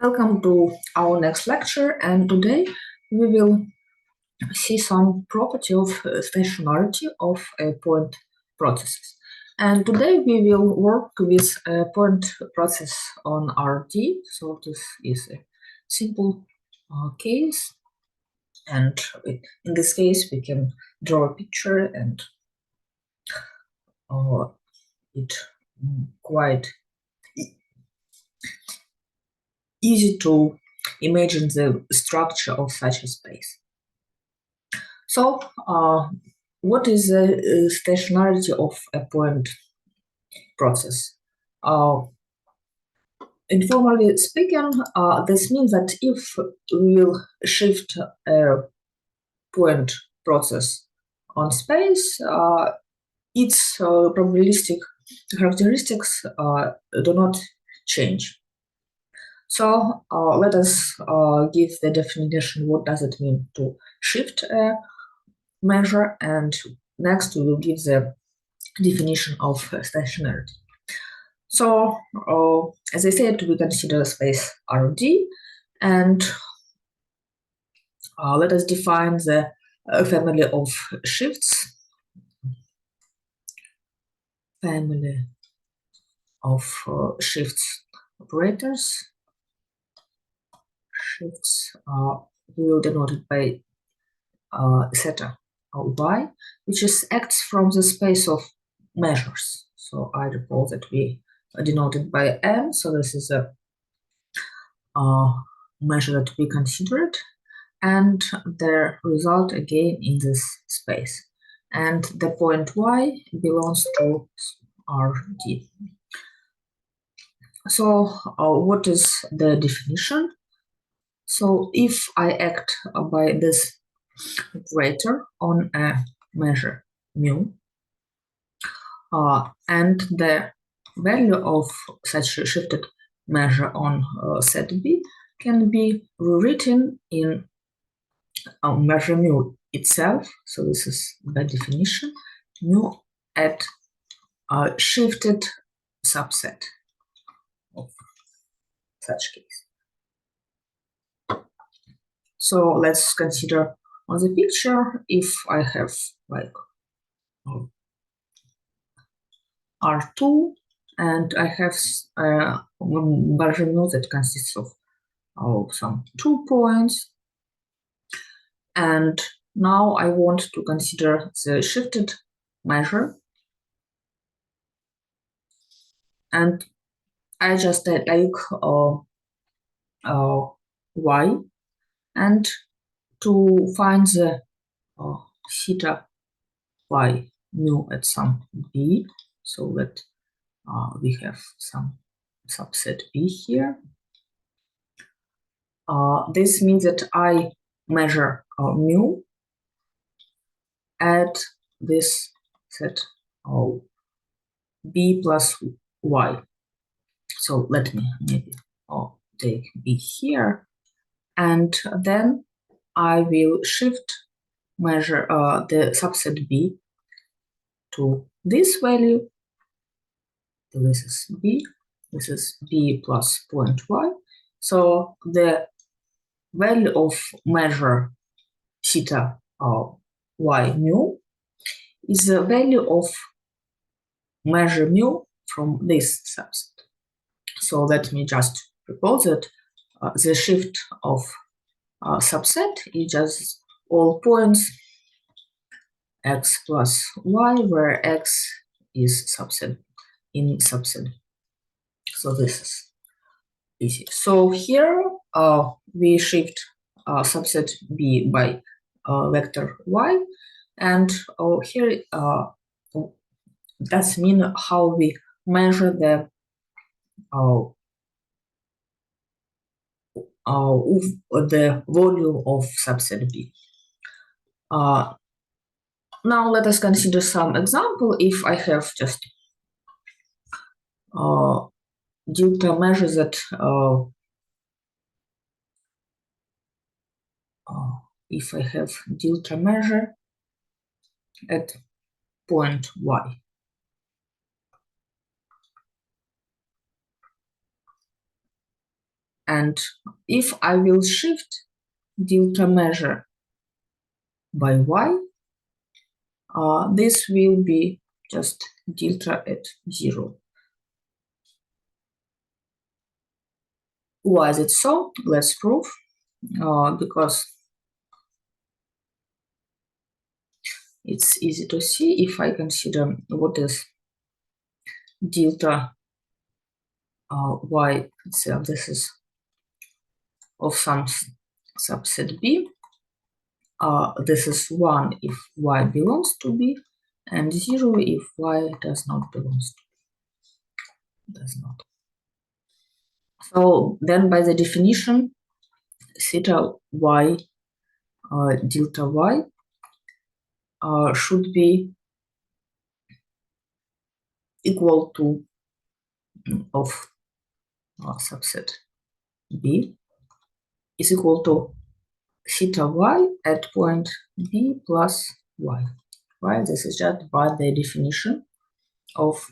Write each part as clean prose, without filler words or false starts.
Welcome to our next lecture, and today we will see some property of stationarity of point processes. And today we will work with a point process on RD. So this is a simple case, and in this case we can draw a picture, and it quite easy to imagine the structure of such a space. So, what is the stationarity of a point process? Informally speaking, this means that if we will shift a point process on space, its probabilistic characteristics do not change. So let us give the definition. What does it mean to shift a measure? And next we will give the definition of stationarity. So as I said, we consider space RD, and let us define the family of shifts. Family of shifts operators. Shifts we will denote it by theta y, which is acts from the space of measures. So I recall that we denoted by m. So this is a measure that we considered, and the result again in this space. And the point y belongs to RD. So what is the definition? So if I act by this operator on a measure mu, and the value of such a shifted measure on set B can be rewritten in measure mu itself. So this is by definition mu at a shifted subset of such case. So let's consider on the picture, if I have like R2 and I have a measure mu that consists of some 2 points, and now I want to consider the shifted measure, and I just take y, and to find the theta y mu at some b, so that we have some subset b here. This means that I measure mu at this set b plus y. So let me maybe take b here, and then I will shift measure the subset b to this value. So this is b. This is b plus point y. So the value of measure theta y mu is the value of measure mu from this subset. So let me just propose that the shift of subset is just all points x plus y, where x is subset in subset. So this is easy. So here we shift subset b by vector y, and here that's mean how we measure the volume of subset b. Now let us consider some example. If I have just delta measure that if I have delta measure at point y, And if I will shift delta measure by y, this will be just delta at 0. Why is it so? Let's prove. Because it's easy to see if I consider what is delta y itself. This is of some subset B. This is 1 if y belongs to B, and 0 if y does not belong to B. Does not. So then by the definition, theta y, delta y should be equal to of subset B is equal to theta y at point B plus y. Right? This is just by the definition of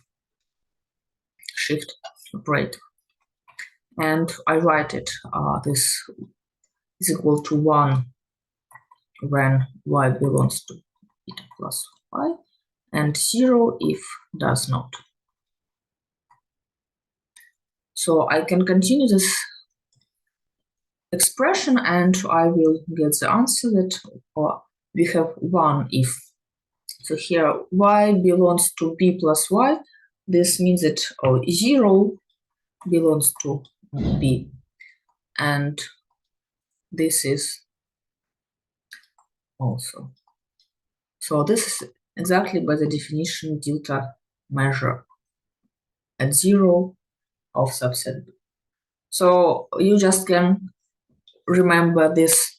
shift operator. And I write it, this is equal to 1 when y belongs to theta plus y, and 0 if does not. So I can continue this expression and I will get the answer that we have 1 if. So here y belongs to b plus y. This means that 0 belongs to b. And this is also. So this is exactly by the definition delta measure at 0 of subset B. So you just can remember this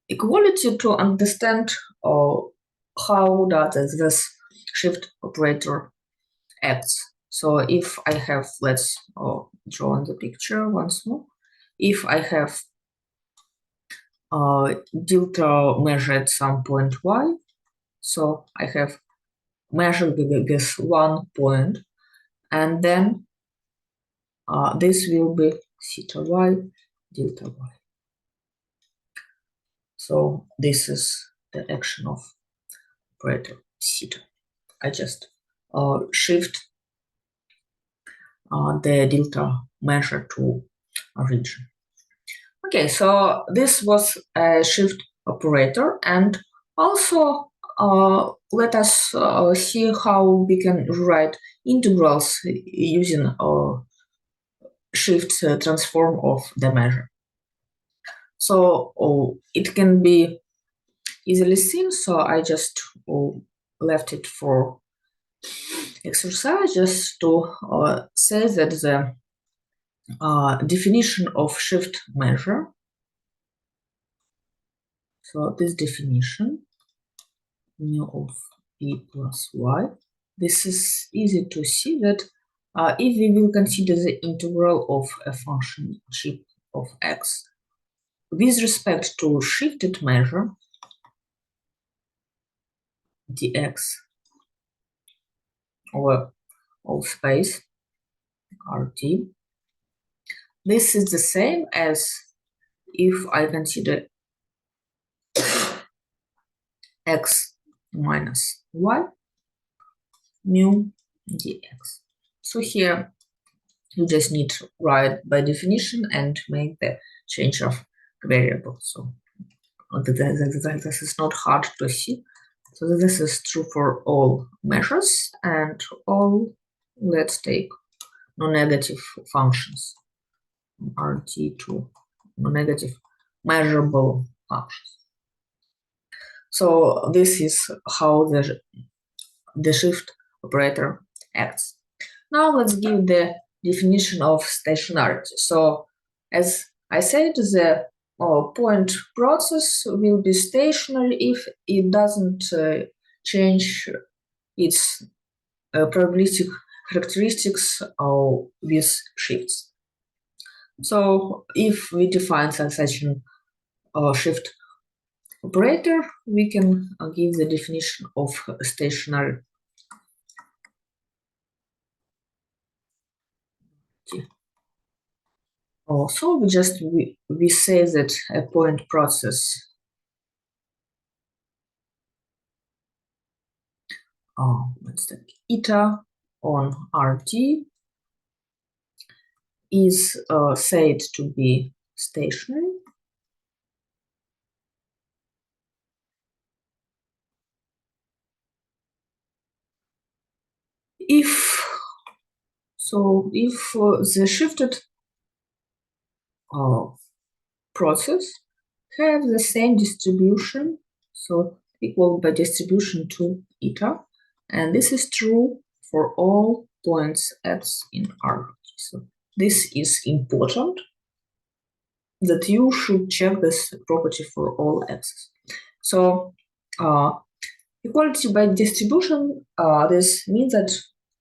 equality to understand how does this shift operator acts. So if I have, let's draw on the picture once more. If I have delta measure at some point y, so I have measured this 1 point, and then this will be theta y, delta y. So this is the action of operator theta. I just shift the delta measure to origin. Okay, so this was a shift operator, and also let us see how we can write integrals using shift transform of the measure. So it can be easily seen, so I just left it for exercise just to say that the definition of shift measure, so this definition mu of b plus y, this is easy to see that if we will consider the integral of a function g of x with respect to shifted measure dx over all space Rt, this is the same as if I consider x minus y mu dx. So here you just need to write by definition and make the change of variable. So this is not hard to see. So this is true for all measures and all, let's take non-negative functions, Rt to non-negative measurable functions. So this is how the shift operator acts. Now let's give the definition of stationarity. So as I said, the point process will be stationary if it doesn't change its probabilistic characteristics with shifts. So if we define such a shift operator, we can give the definition of stationary. So we say that a point process let's take eta on RD is said to be stationary if the shifted process have the same distribution, so equal by distribution to eta, and this is true for all points x in R. So this is important that you should check this property for all x's. So equality by distribution, this means that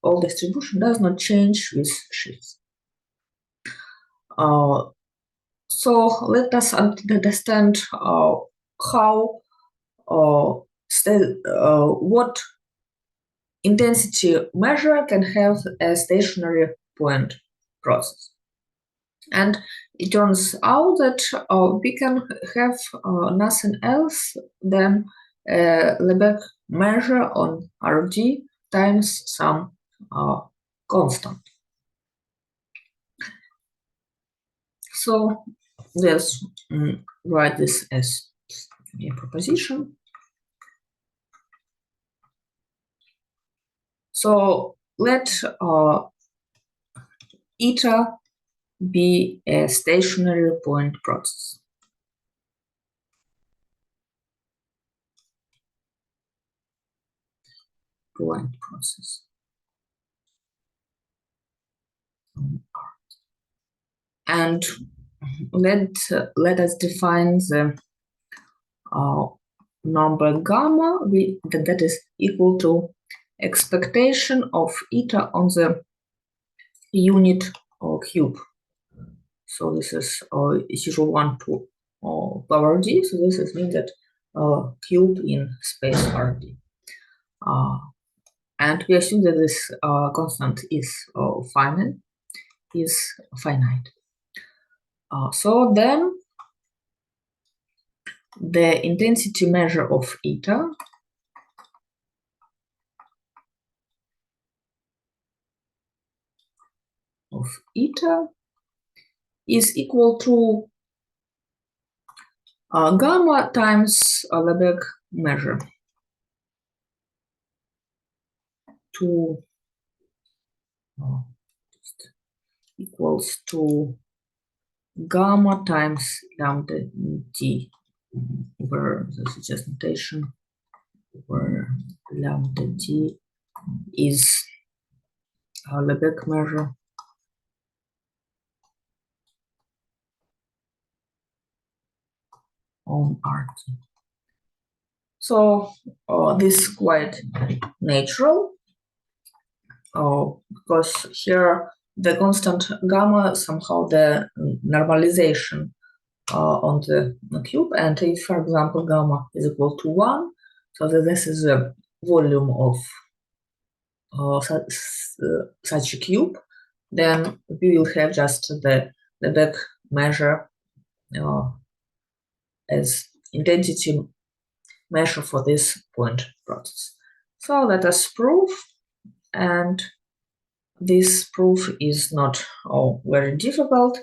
all distribution does not change with shifts. So let us understand how what intensity measure can have a stationary point process. And it turns out that we can have nothing else than Lebesgue measure on RD times some constant. So let's write this as a proposition. So let eta be a stationary point process. Point process. And let us define the number gamma that is equal to expectation of eta on the unit cube. So this is 0.1 to power d. So this means that cube in space RD. And we assume that this constant is finite. So then the intensity measure of eta is equal to gamma times Lebesgue measure equals to gamma times lambda d, where this is just notation, where lambda d is Lebesgue measure on RT. So this is quite natural because here the constant gamma somehow the normalization on the cube, and if, for example, gamma is equal to 1, so that this is the volume of such a cube, then we will have just the Lebesgue measure as intensity measure for this point process. So let us prove, and this proof is not very difficult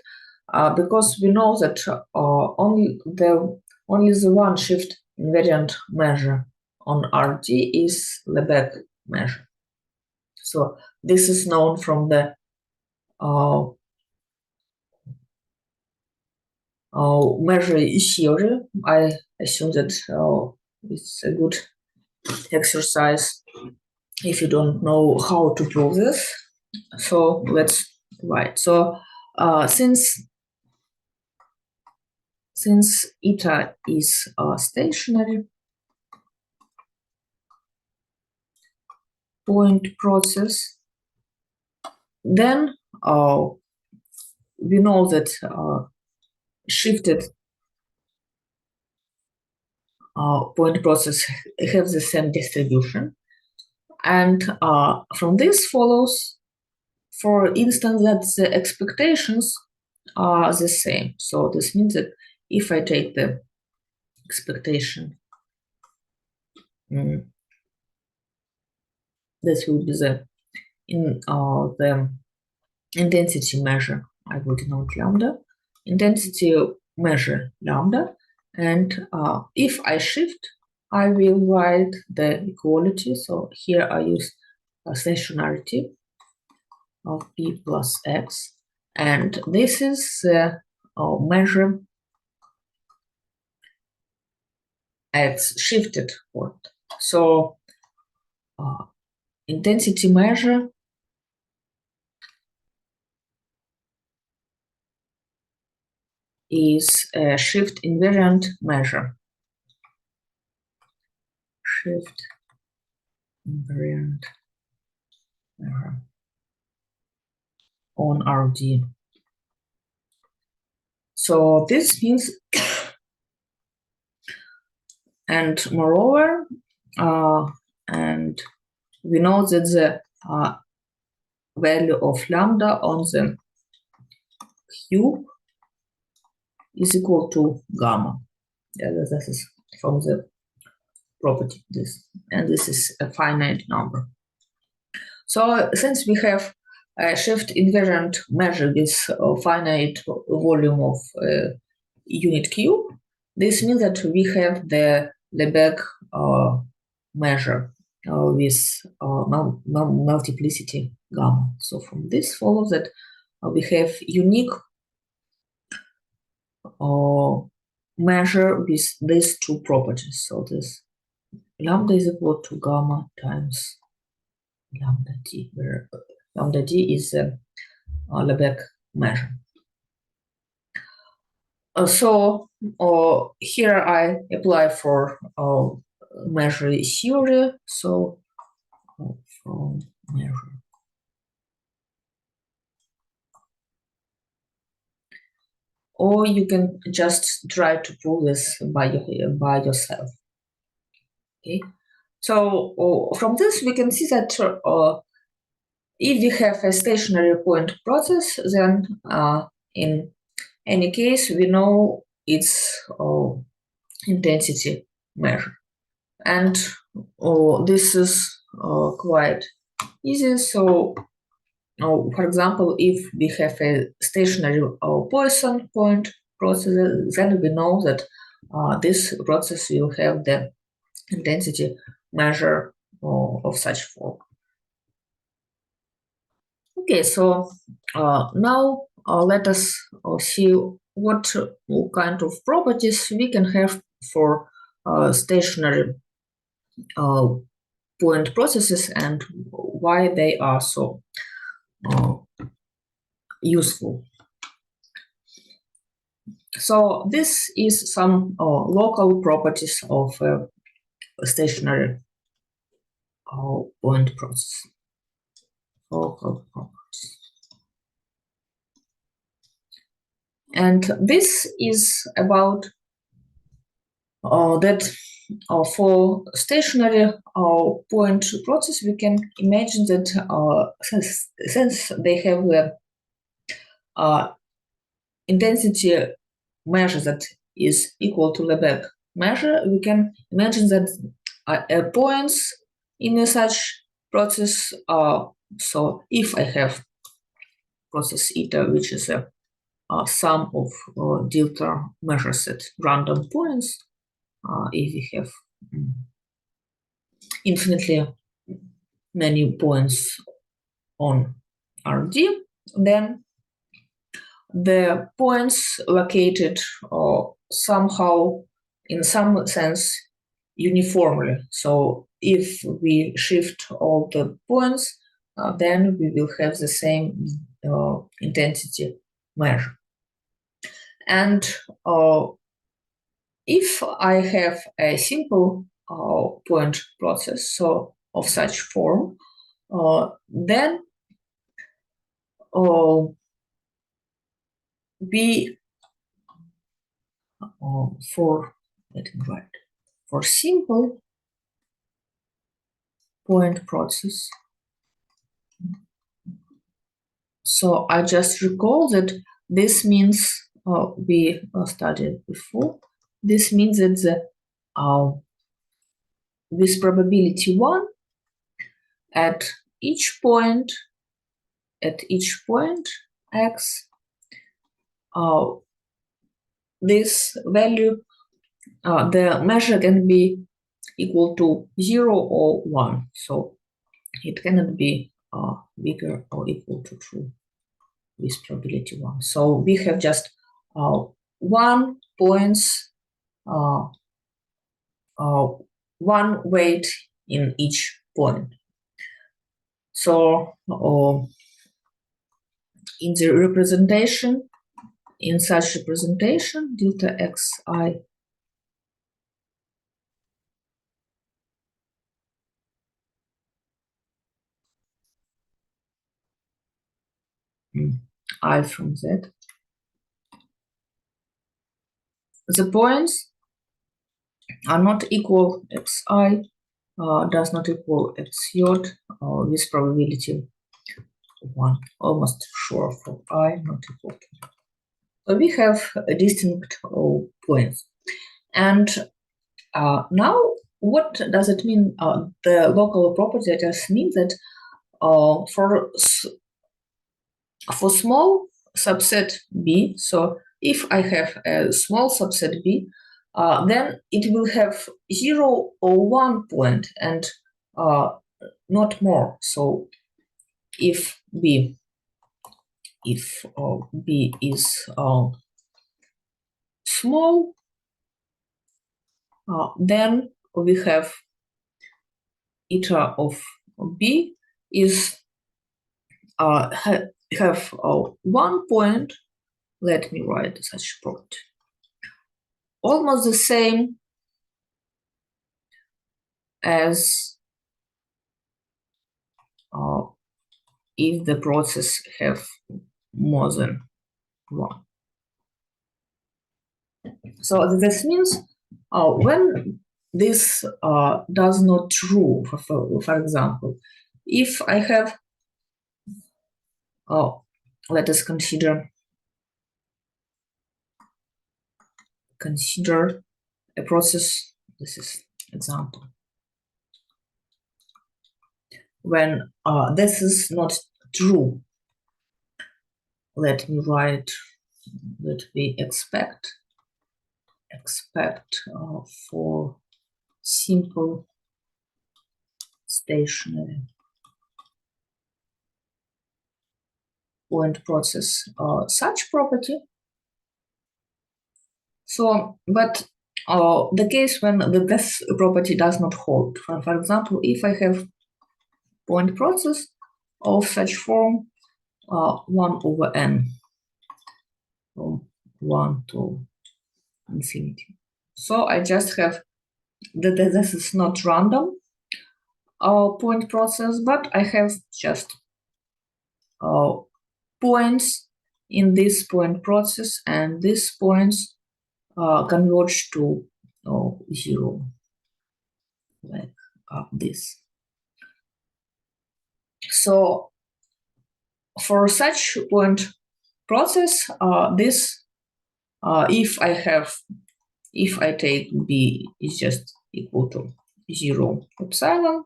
because we know that only the one shift invariant measure on RD is Lebesgue measure. So this is known from the measure theory. I assume that it's a good exercise if you don't know how to prove this. So let's write. So since eta is stationary point process, then we know that shifted point process have the same distribution, and from this follows, for instance, that the expectations are the same. So this means that if I take the expectation, this will be the intensity measure. I will denote lambda, intensity measure lambda, and if I shift, I will write the equality. So here I use a stationarity of p plus x, and this is the measure at shifted point. So intensity measure is a shift invariant measure. Shift invariant measure on RD. So this means, and moreover, and we know that the value of lambda on the cube is equal to gamma. Yeah, this is from the property this, and this is a finite number. So since we have a shift invariant measure with a finite volume of unit cube, this means that we have the Lebesgue measure with multiplicity gamma. So from this follows that we have unique measure with these two properties. So this lambda is equal to gamma times lambda t, where lambda t is a Lebesgue measure. So here I apply for measure theory. So from measure, or you can just try to prove this by yourself. Okay. So from this we can see that if we have a stationary point process, then in any case we know its intensity measure, and this is quite easy. So for example, if we have a stationary Poisson point process, then we know that this process will have the intensity measure of such form. Okay, so now let us see what kind of properties we can have for stationary point processes and why they are so useful. So this is some local properties of a stationary point process. Local properties. And this is about that for stationary point process, we can imagine that since they have the intensity measure that is equal to Lebesgue measure, we can imagine that points in such process. So if I have process eta, which is a sum of delta measures at random points, if we have infinitely many points on RD, then the points located somehow in some sense uniformly. So if we shift all the points, then we will have the same intensity measure. And if I have a simple point process, so of such form, then we for simple point process. So I just recall that this means we studied before. This means that with probability 1 at each point x, this value, the measure can be equal to 0 or 1, so it cannot be bigger or equal to true with probability 1. So we have just 1 points, 1 weight in each point. So in the representation, in such representation, delta xi I from z, the points are not equal. Xi does not equal xj with probability 1, almost sure for I not equal to. So we have distinct points. And now, what does it mean? The local property just means that for small subset B, so if I have a small subset B, then it will have 0 or 1 point and not more. So if B is small, then we have eta of B is have 1 point. Let me write such property. Almost the same as if the process have more than 1. So this means when this does not true, for example, if I have, let us consider a process, this is example, when this is not true, let me expect for simple stationary point process such property. So, but the case when this property does not hold, for example, if I have point process of such form 1 over n, from 1 to infinity. So I just have that this is not random point process, but I have just points in this point process, and these points converge to 0, like this. So for such point process, this if I take B is just equal to 0 epsilon,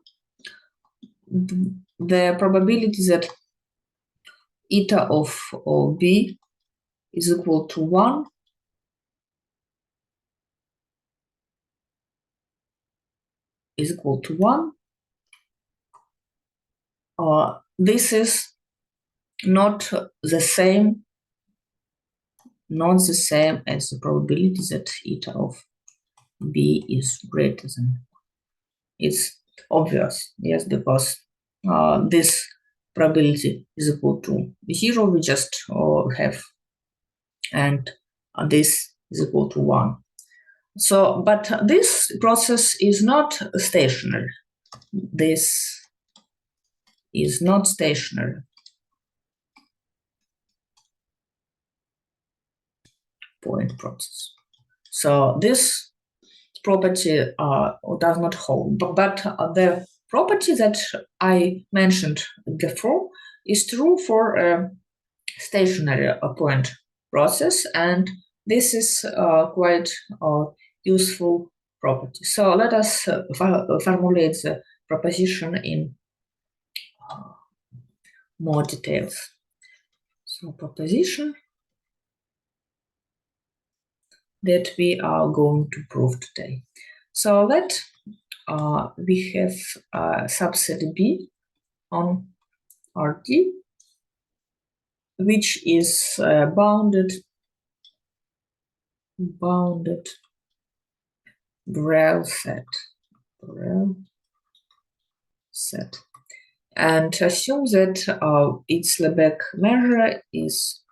the probability that eta of B is equal to 1 is equal to 1. This is not the same as the probability that eta of B is greater than. It's obvious, yes, because this probability is equal to 0, we just have, and this is equal to 1. So, but this process is not stationary. This is not stationary point process. So this property does not hold, but the property that I mentioned before is true for a stationary point process, and this is quite useful property. So let us formulate the proposition in more details. So proposition that we are going to prove today. So let we have subset B on RT, which is bounded Borel set, and assume that its Lebesgue measure is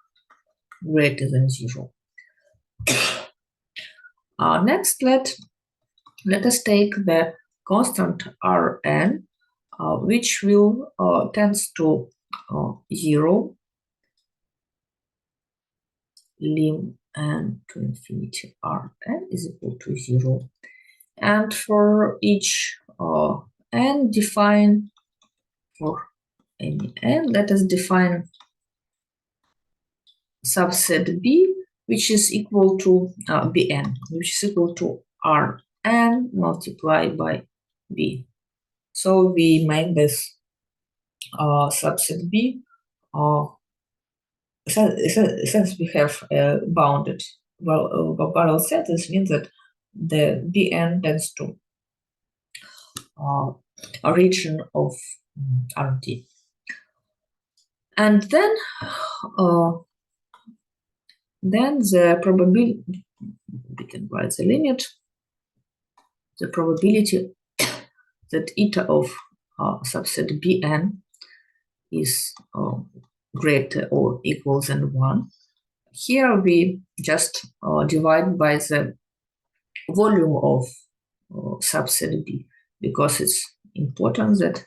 greater than 0. Next, let us take the constant Rn, which will tends to 0 lim n to infinity Rn is equal to 0. And for each n, define for any n, let us define subset B, which is equal to Bn, which is equal to Rn multiplied by B. So we make this subset B. Since we have a bounded Borel set, this means that the Bn tends to a region of RT. And then the probability, we can write the limit, the probability that eta of subset Bn is greater or equal than 1. Here we just divide by the volume of subset B, because it's important that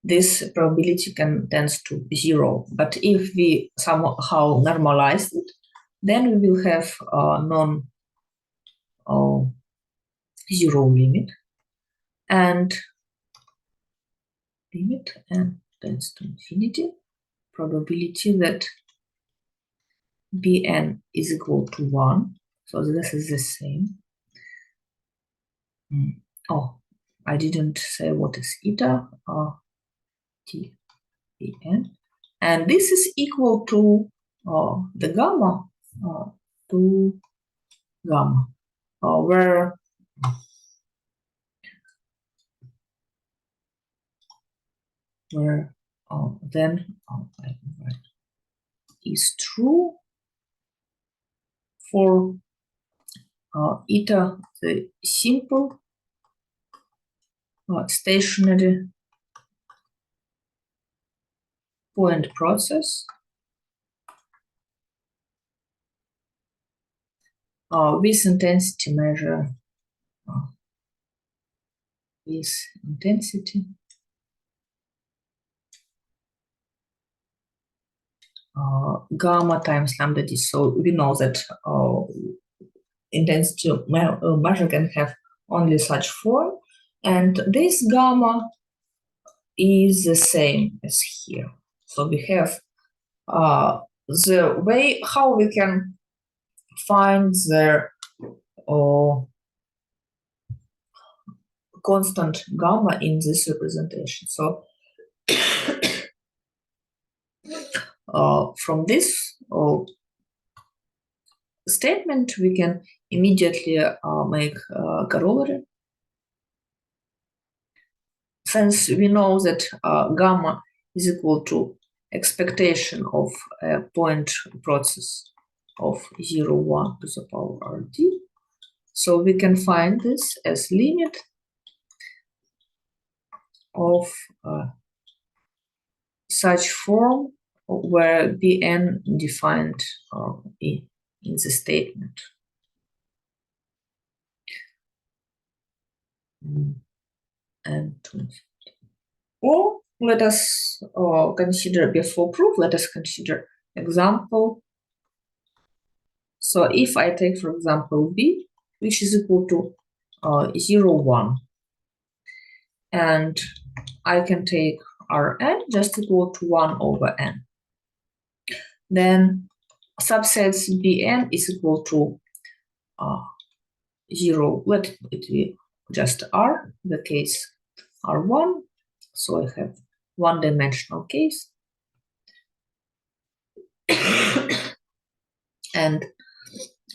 this probability tends to 0. But if we somehow normalize it, then we will have non-zero limit, and tends to infinity. Probability that Bn is equal to 1. So this is the same. Oh, I didn't say what is eta. T Bn, and this is equal to the gamma to gamma, where then is true for eta, the simple stationary point process with intensity measure with intensity gamma times lambda d. So we know that intensity measure can have only such form, and this gamma is the same as here. So we have the way how we can find the constant gamma in this representation. So from this statement, we can immediately make corollary. Since we know that gamma is equal to expectation of a point process of 0, 1 to the power RT, so we can find this as limit of such form where Bn defined in the statement. And or let us consider, before proof, let us consider example. So if I take, for example, B, which is equal to 0, 1, and I can take Rn just equal to 1 over n. Then subsets Bn is equal to 0. Let it be just R, the case R1. So I have one-dimensional case. And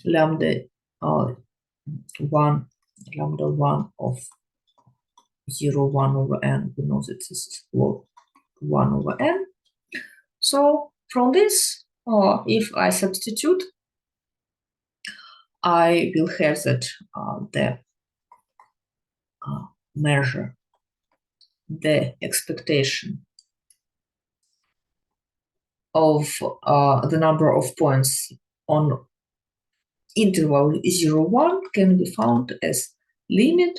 lambda 1 of 0, 1 over n, we know that this is equal to 1 over n. So from this, if I substitute, I will have that the measure the expectation of the number of points on interval 0, 1 can be found as limit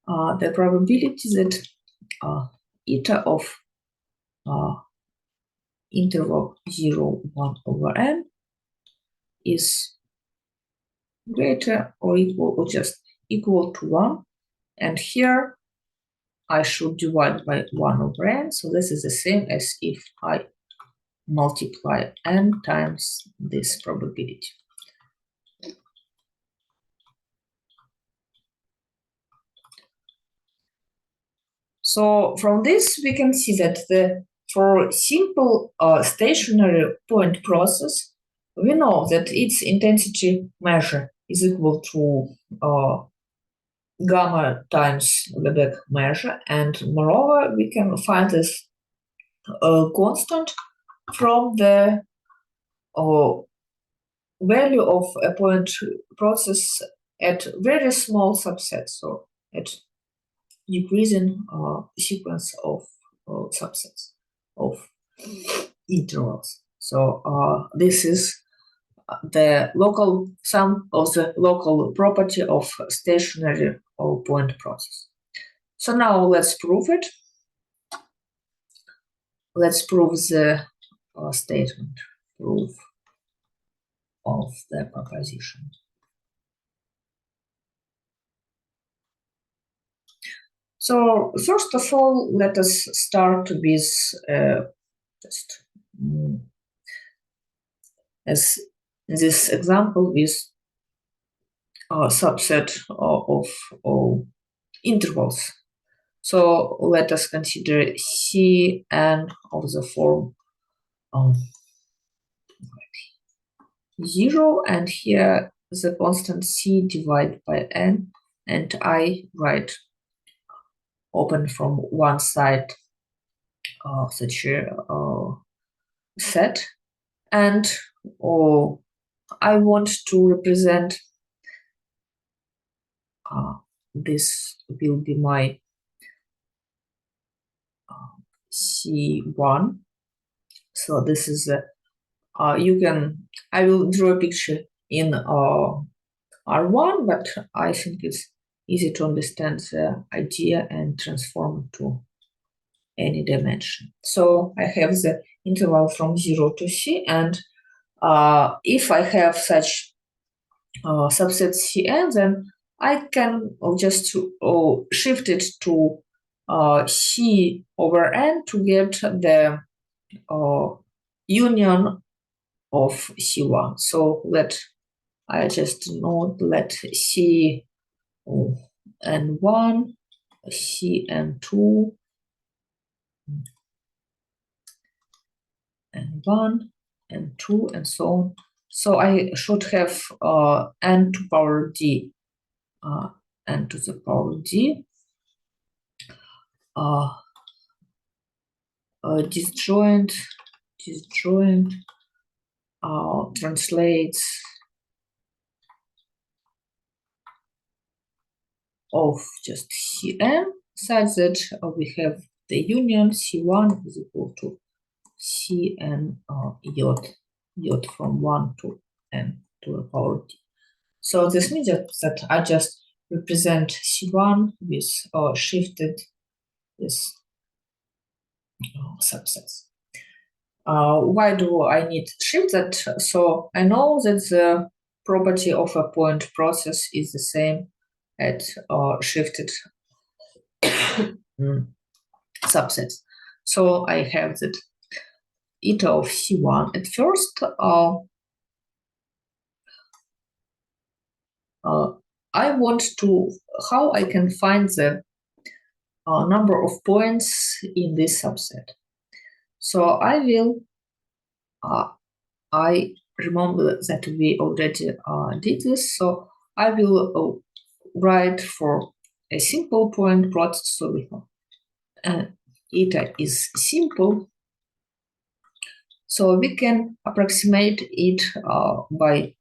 the probability that eta of interval 0, 1 over n is greater or equal or just equal to 1. And here I should divide by 1 over n. So this is the same as if I multiply n times this probability. So from this, we can see that for simple stationary point process, we know that its intensity measure is equal to gamma times the back measure, and moreover, we can find this constant from the value of a point process at very small subsets, so at decreasing sequence of subsets of intervals. So this is the local sum of the local property of stationary point process. So now let's prove it. Let's prove the statement, proof of the proposition. So first of all, let us start with just as in this example with a subset of intervals. So let us consider Cn of the form 0, and here the constant C divided by n, and I write open from one side such a set, and I want to represent this will be my C1. So this is I will draw a picture in R1, but I think it's easy to understand the idea and transform to any dimension. So I have the interval from 0 to C, and if I have such subset Cn, then I can just shift it to C over n to get the union of C1. So I just note let C and 1, C and 2, and 1 and 2, and so on. So I should have n to power d, n to the power d, disjoint translates of just Cn such that we have the union C1 is equal to Cn yod from 1 to n to the power d. So this means that I just represent C1 with shifted this subsets. Why do I need to shift that? So I know that the property of a point process is the same at shifted subsets. So I have that eta of C1. At first, I want to how I can find the number of points in this subset. So I will. I remember that we already did this. So I will write for a simple point process. So we have eta is simple. So we can approximate it by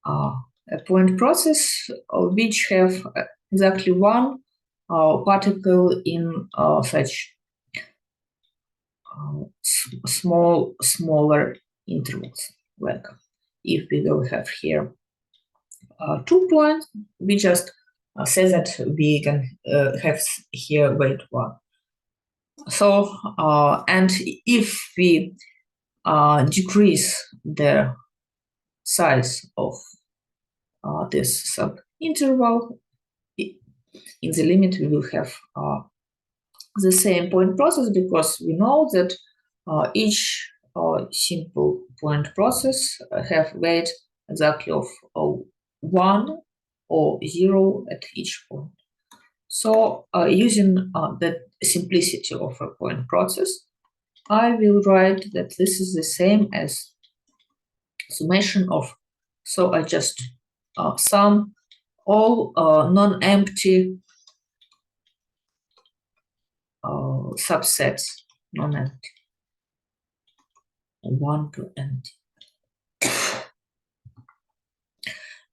a point process which have exactly one particle in such smaller intervals. Like if we will have here 2 points, we just say that we can have here weight 1. So and if we decrease the size of this subinterval, in the limit we will have the same point process, because we know that each simple point process have weight exactly of 1 or 0 at each point. So using the simplicity of a point process, I will write that this is the same as summation of, so I just sum all non-empty subsets, non-empty, 1 to empty.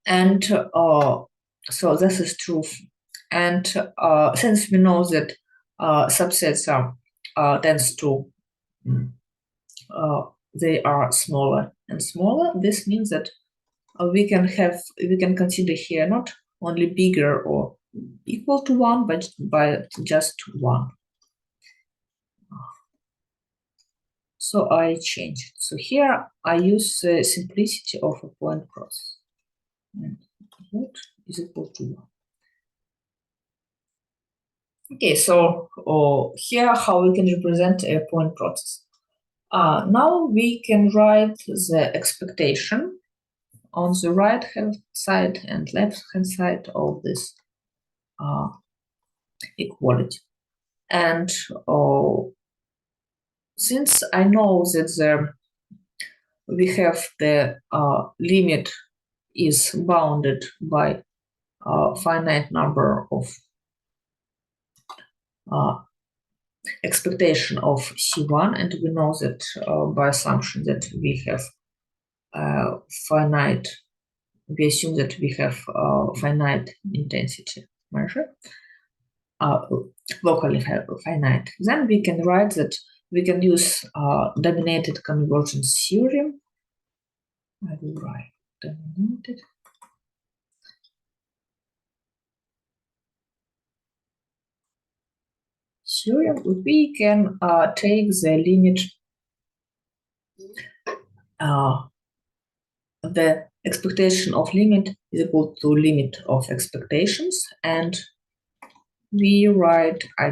And so this is true. And since we know that subsets are tends to they are smaller and smaller, this means that we can consider here not only bigger or equal to 1, but by just 1. So I change it. So here I use the simplicity of a point process. And what is equal to 1. Okay, so here how we can represent a point process. Now we can write the expectation on the right hand side and left hand side of this equality. And since I know that we have the limit is bounded by a finite number of expectation of C1, and we know that by assumption that we have finite, we assume that we have finite intensity measure, locally finite, then we can write that we can use dominated convergence theorem. I will write dominated. Theorem, we can take the limit, the expectation of limit is equal to limit of expectations, and we write, I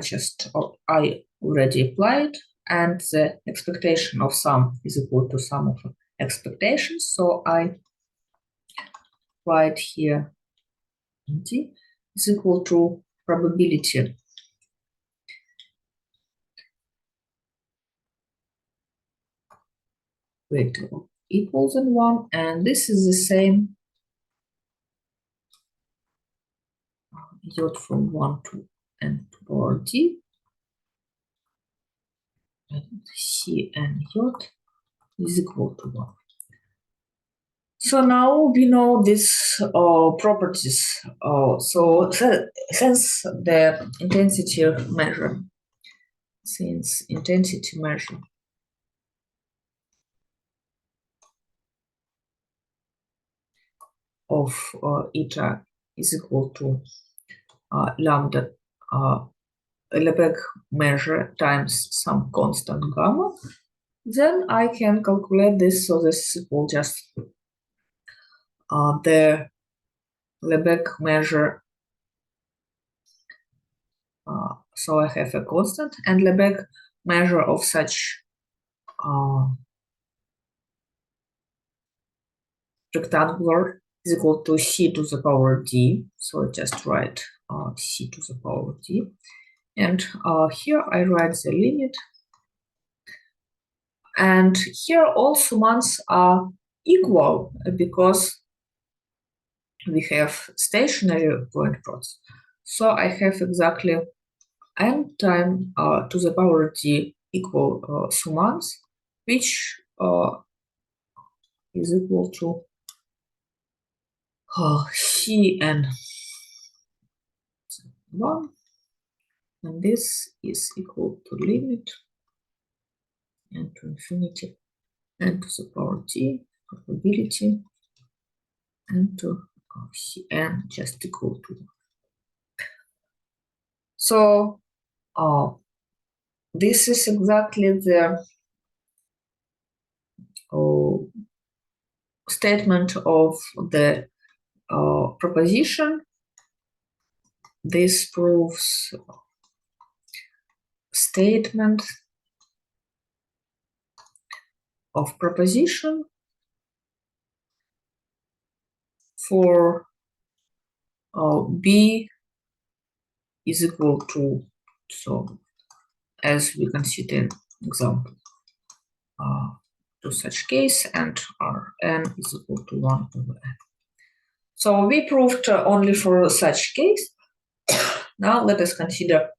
already applied, and the expectation of sum is equal to sum of expectations. So I write here T is equal to probability greater or equal than 1, and this is the same j from 1 to n power d, and c and j is equal to 1. So now we know these properties. So since the intensity measure, of eta is equal to lambda Lebesgue measure times some constant gamma, then I can calculate this. So this is equal just the Lebesgue measure so I have a constant, and Lebesgue measure of such rectangular is equal to c to the power d. So I just write c to the power d. And here I write the limit. And here all summands are equal because we have stationary point products. So I have exactly n time to the power d equal summands, which is equal to cn 1, and this is equal to limit and to infinity and to the power t probability and to cn just equal to 1. So this is exactly the statement of the proposition. This proves statement of proposition for b is equal to, so as we consider an example, to such case, and Rn is equal to 1 over n. So we proved only for such case. Now let us consider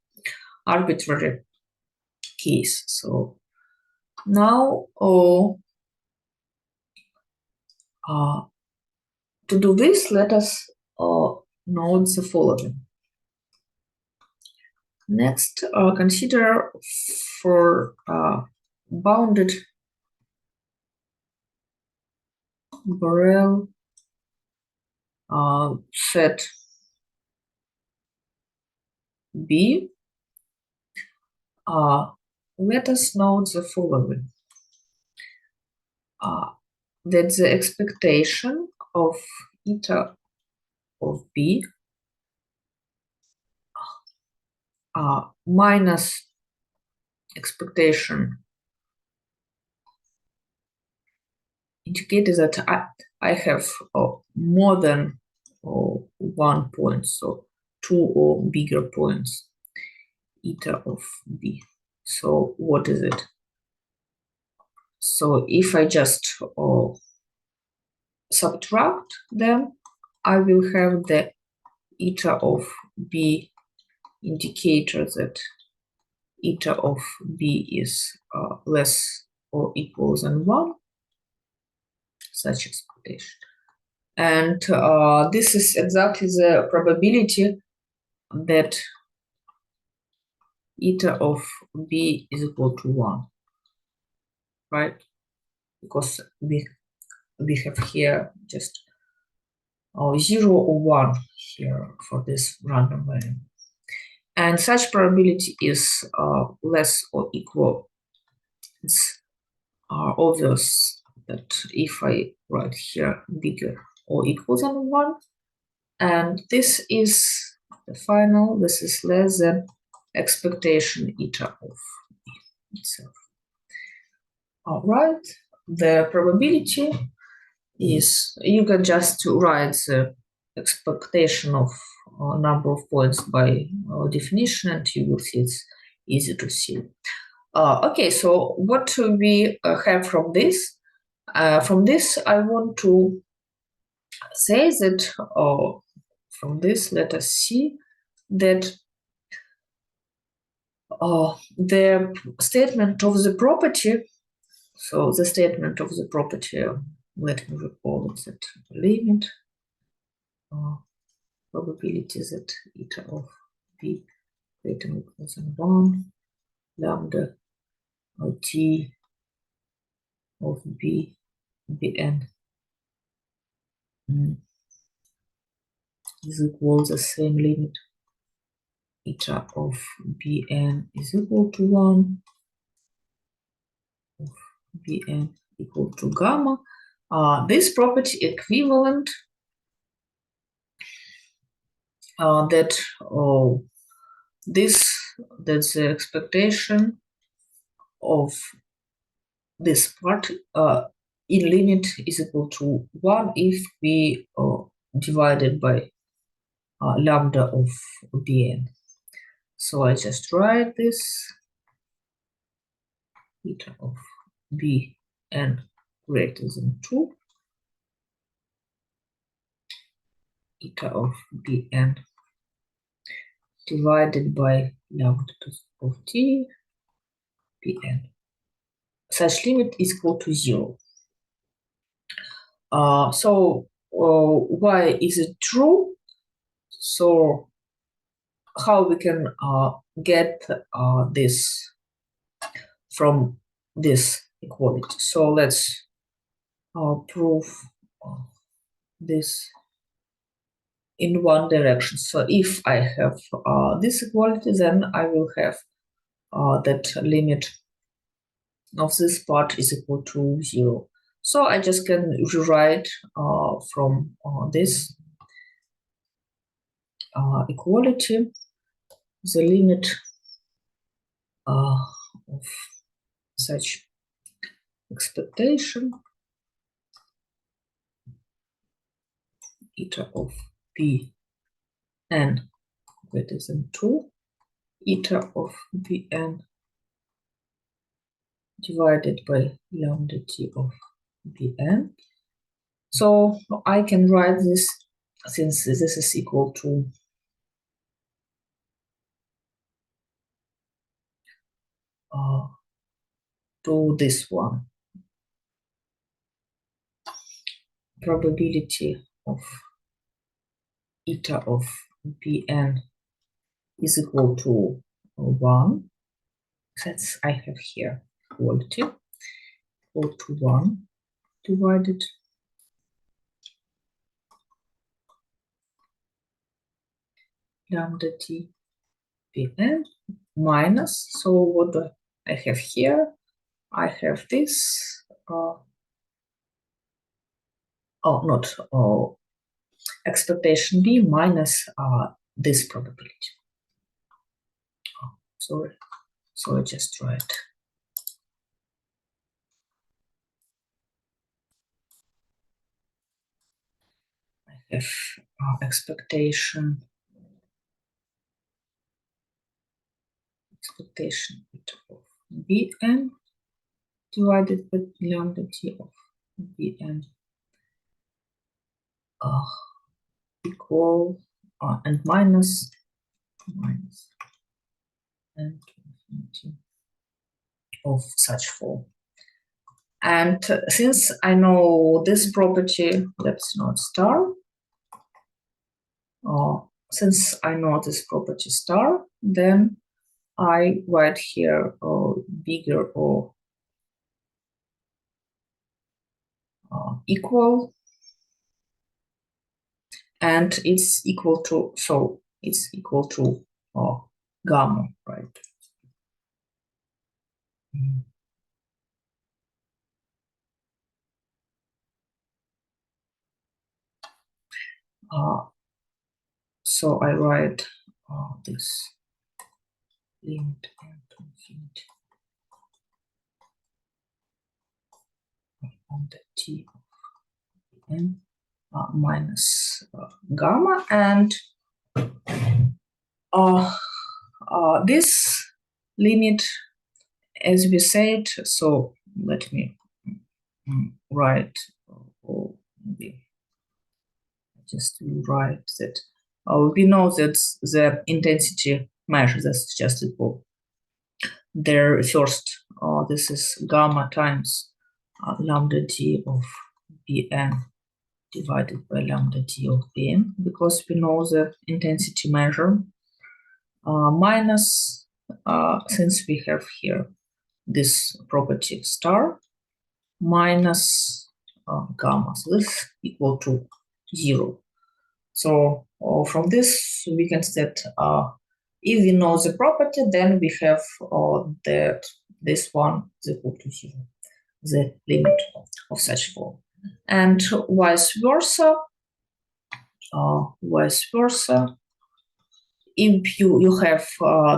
arbitrary case. So now to do this, let us note the following. Next, consider for bounded Borel set B. Let us note the following. That the expectation of eta of B minus expectation indicates that I have more than 1 point, so 2 or bigger points, eta of B. So what is it? So if I just subtract them, I will have the eta of B indicator that eta of B is less or equal than 1, such expectation. And this is exactly the probability that eta of B is equal to 1, right? Because we have here just 0 or 1 here for this random variable. And such probability is less or equal. It's obvious that if I write here bigger or equal than 1, and this is the final, this is less than expectation eta of B itself. All right, the probability is, you can just write the expectation of number of points by definition, and you will see it's easy to see. Okay, so what we have from this? From this, I want to say that from this, let us see that the statement of the property, so the statement of the property, let me recall it, that limit probability that eta of B greater than or equal than 1, lambda t of B Bn is equal to the same limit eta of Bn is equal to 1, of Bn equal to gamma. This property equivalent that this that the expectation of this part in limit is equal to 1 if we divide it by lambda of Bn. So I just write this eta of Bn greater than 2, eta of Bn divided by lambda of t Bn. Such limit is equal to 0. So why is it true? So how we can get this from this equality? So let's prove this in one direction. So if I have this equality, then I will have that limit of this part is equal to 0. So I just can rewrite from this equality the limit of such expectation eta of Bn greater than 2, eta of Bn divided by lambda t of Bn. So I can write this, since this is equal to this one. Probability of eta of Bn is equal to 1. That's I have here equality equal to 1 divided lambda t Bn minus, so what do I have here? I have this expectation B minus this probability. Sorry, so I just write I have expectation eta of Bn divided by lambda t of Bn equal and minus and infinity of such form. And since I know this property, let's not star. Since I know this property star, then I write here bigger or equal, and it's equal to, so it's equal to gamma, right? So I write this limit to infinity on the t of n minus gamma, and this limit, as we said, so let me write, or maybe just write that we know that the intensity measure that's suggested for their first, this is gamma times lambda t of Bn divided by lambda t of Bn, because we know the intensity measure, minus, since we have here this property star, minus gamma, so this is equal to 0. So from this we can say that if we know the property, then we have that this one is equal to 0, the limit of such form, and vice versa. if you have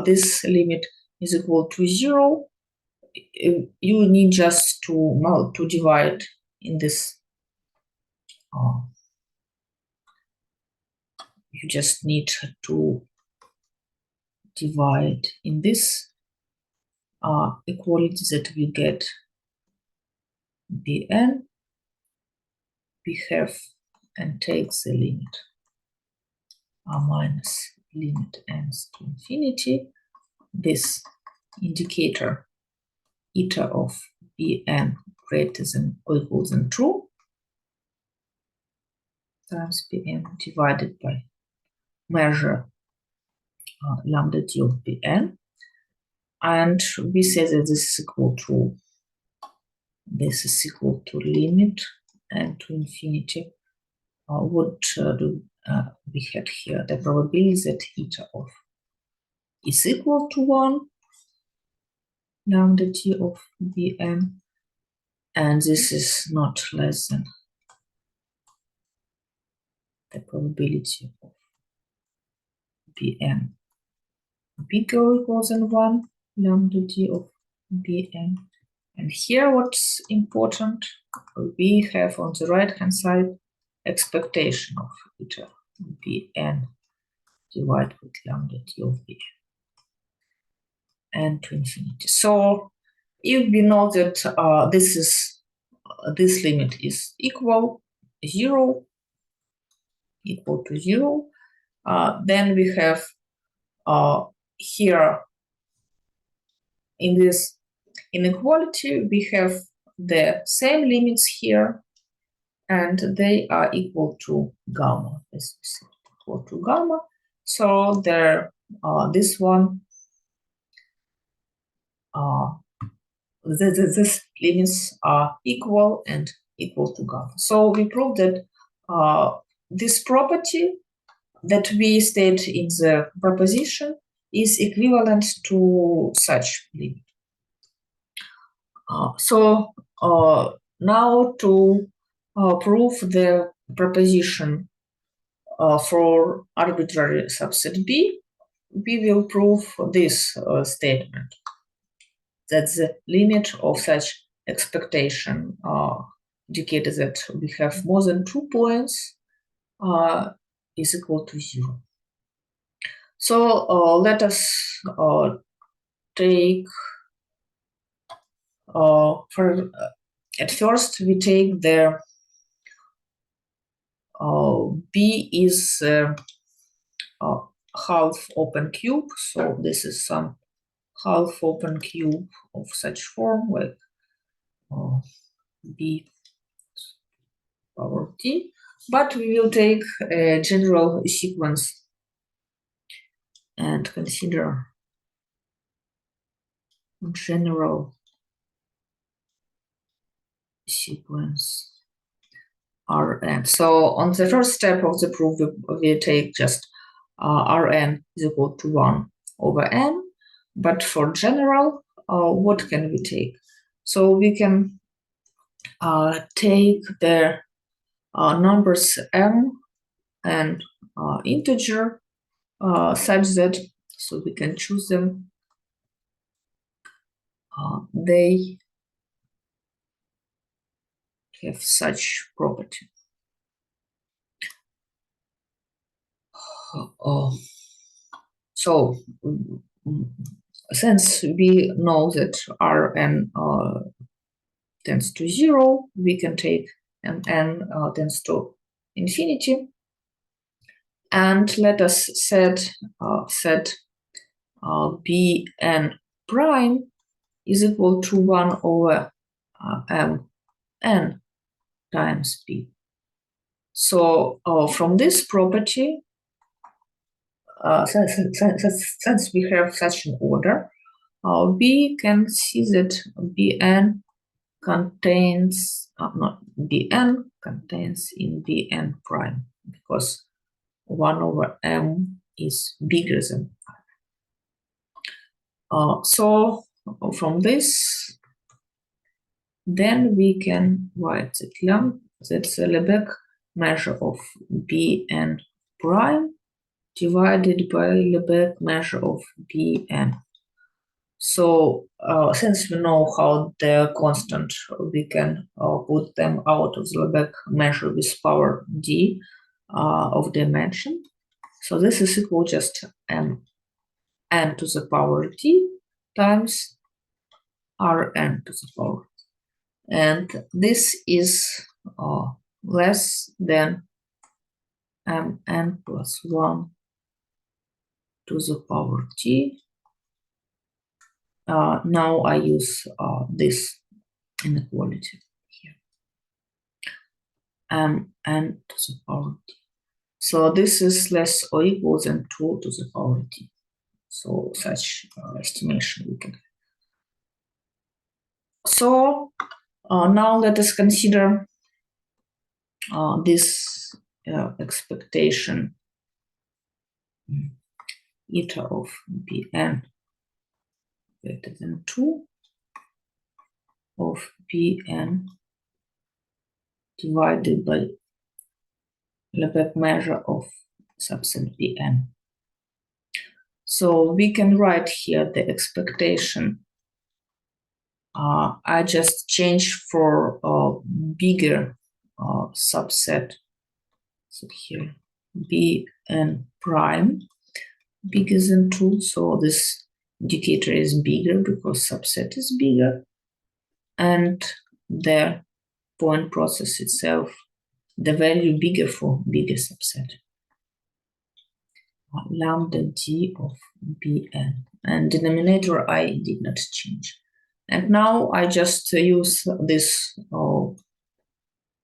this limit is equal to 0, you need just to divide in this. You just need to divide in this equality that we get Bn. We have and take the limit minus limit ends to infinity. This indicator eta of Bn greater than or equal than true times Bn divided by measure lambda d of Bn, and we say that this is equal to limit and to infinity. What do we had here? The probability that eta of is equal to 1 lambda d of Bn, and this is not less than the probability of Bn bigger or equal than 1 lambda d of Bn. And here what's important, we have on the right hand side expectation of eta Bn divided with lambda d of Bn and to infinity. So if we know that this limit is equal to 0, then we have here in this inequality we have the same limits here, and they are equal to gamma. This is equal to gamma. So there, this one, these limits are equal and equal to gamma. So we prove that this property that we state in the proposition is equivalent to such limit. So now to prove the proposition for arbitrary subset B, we will prove this statement, that the limit of such expectation indicates that we have more than 2 points is equal to 0. So let us take at first we take the B is half open cube, so this is some half open cube of such form like B power t, but we will take a general sequence and consider general sequence Rn. So on the first step of the proof, we take just Rn is equal to 1 over n, but for general, what can we take? So we can take the numbers m and integer such that, so we can choose them, they have such property. So since we know that Rn tends to 0, we can take and n tends to infinity, and let us set Bn prime is equal to 1 over mn times b. So from this property, since we have such an order, we can see that Bn contains Bn contains in Bn prime, because 1 over m is bigger than 5. So from this, then we can write that the Lebesgue measure of Bn prime divided by Lebesgue measure of Bn. So since we know how they're constant, we can put them out of the Lebesgue measure with power d of dimension. So this is equal just n to the power d times Rn to the power. And this is less than mn plus 1 to the power t. Now I use this inequality here, mn to the power t. So this is less or equal than 2 to the power t. So such estimation we can have. So now let us consider this expectation eta of Bn greater than 2 of Bn divided by Lebesgue measure of subset Bn. So we can write here the expectation. I just change for a bigger subset. So here Bn prime bigger than 2. So this indicator is bigger because subset is bigger. And the point process itself, the value bigger for bigger subset. Lambda d of Bn. And denominator I did not change. And now I just use this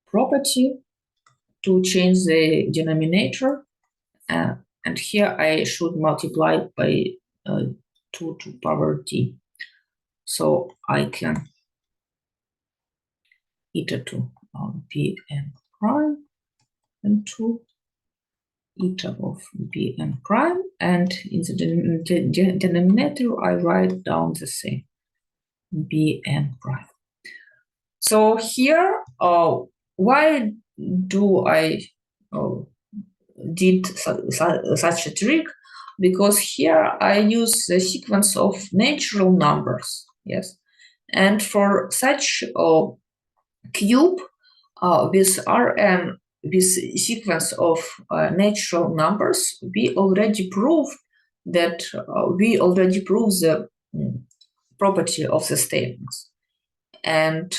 property to change the denominator. And here I should multiply by 2 to power d. So I can eta to Bn prime and 2 eta of Bn prime, and in the denominator I write down the same Bn prime. So here, why do I did such a trick? Because here I use the sequence of natural numbers, yes, and for such cube with Rn with sequence of natural numbers, we already proved that the property of the statements, and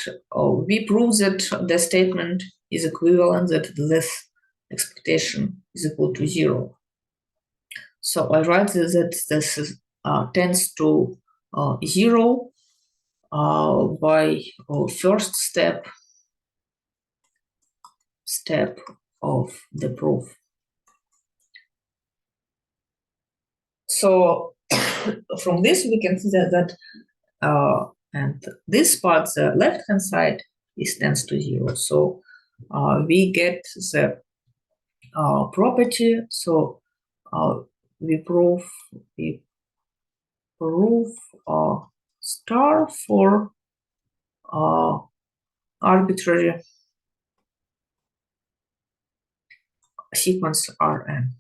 we prove that the statement is equivalent, that this expectation is equal to 0. So I write that this is, tends to 0 by first step of the proof. So from this we can see that and this part, the left hand side, is tends to 0. So we get the property. So we prove star for arbitrary sequence Rn.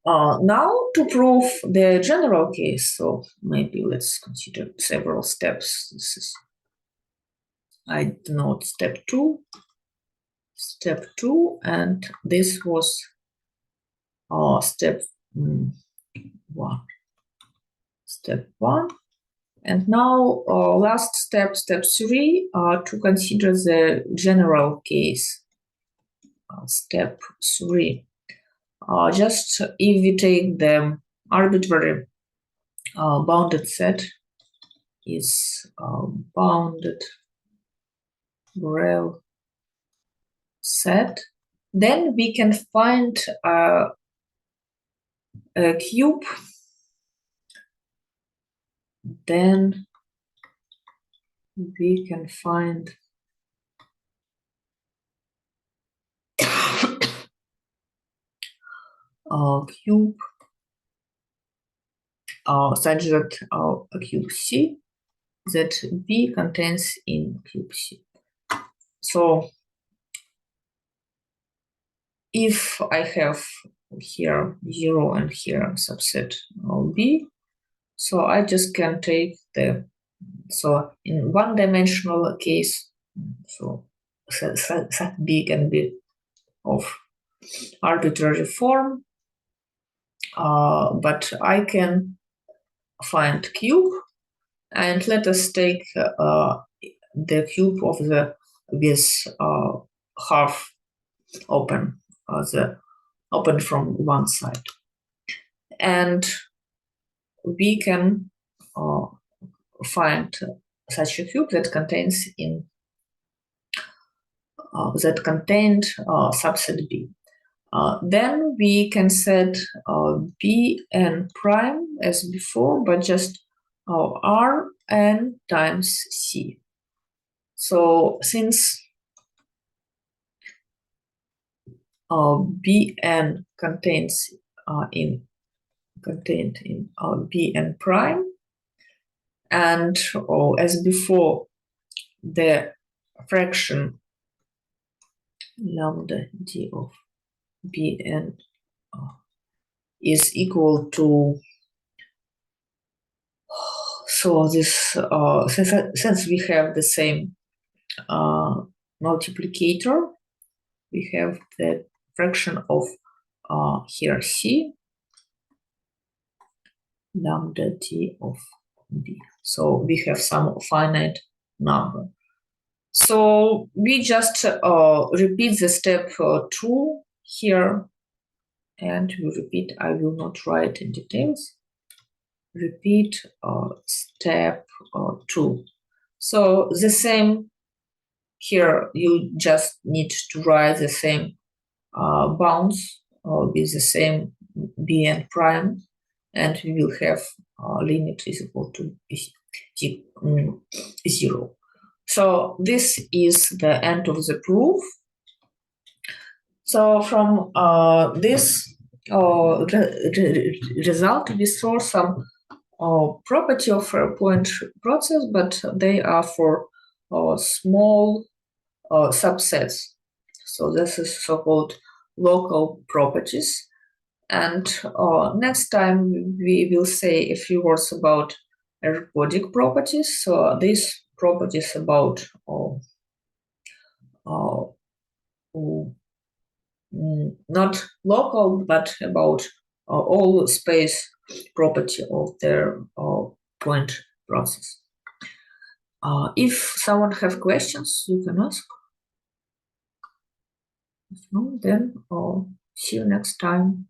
Now to prove the general case, so maybe let's consider several steps. This is, I denote step 2, and this was step 1. Step 1. And now last step, step 3, to consider the general case. Step 3. Just if we take the arbitrary bounded set is bounded Borel set, then we can find a cube. Then we can find a cube such that a cube C that B contains in cube C. So if I have here 0 and here subset B. So I just can take so in one-dimensional case, so set B can be of arbitrary form, but I can find cube, and let us take the cube of with half open, the open from one side, and we can find such a cube that contains subset B. Then we can set Bn prime as before, but just Rn times C. So since Bn contained in Bn prime, and as before, the fraction lambda d of Bn is equal to, so this since we have the same multiplicator, we have the fraction of here C lambda d of B. So we have some finite number. So we just repeat the step 2 here, and we repeat, I will not write in details, repeat step 2. So the same here, you just need to write the same bounds with the same Bn prime, and we will have limit is equal to 0. So this is the end of the proof. So from this result, we saw some property of a point process, but they are for small subsets. So this is so-called local properties. And next time we will say a few words about ergodic properties. So these properties about not local, but about all space property of their point process. If someone have questions, you can ask. If no, then see you next time.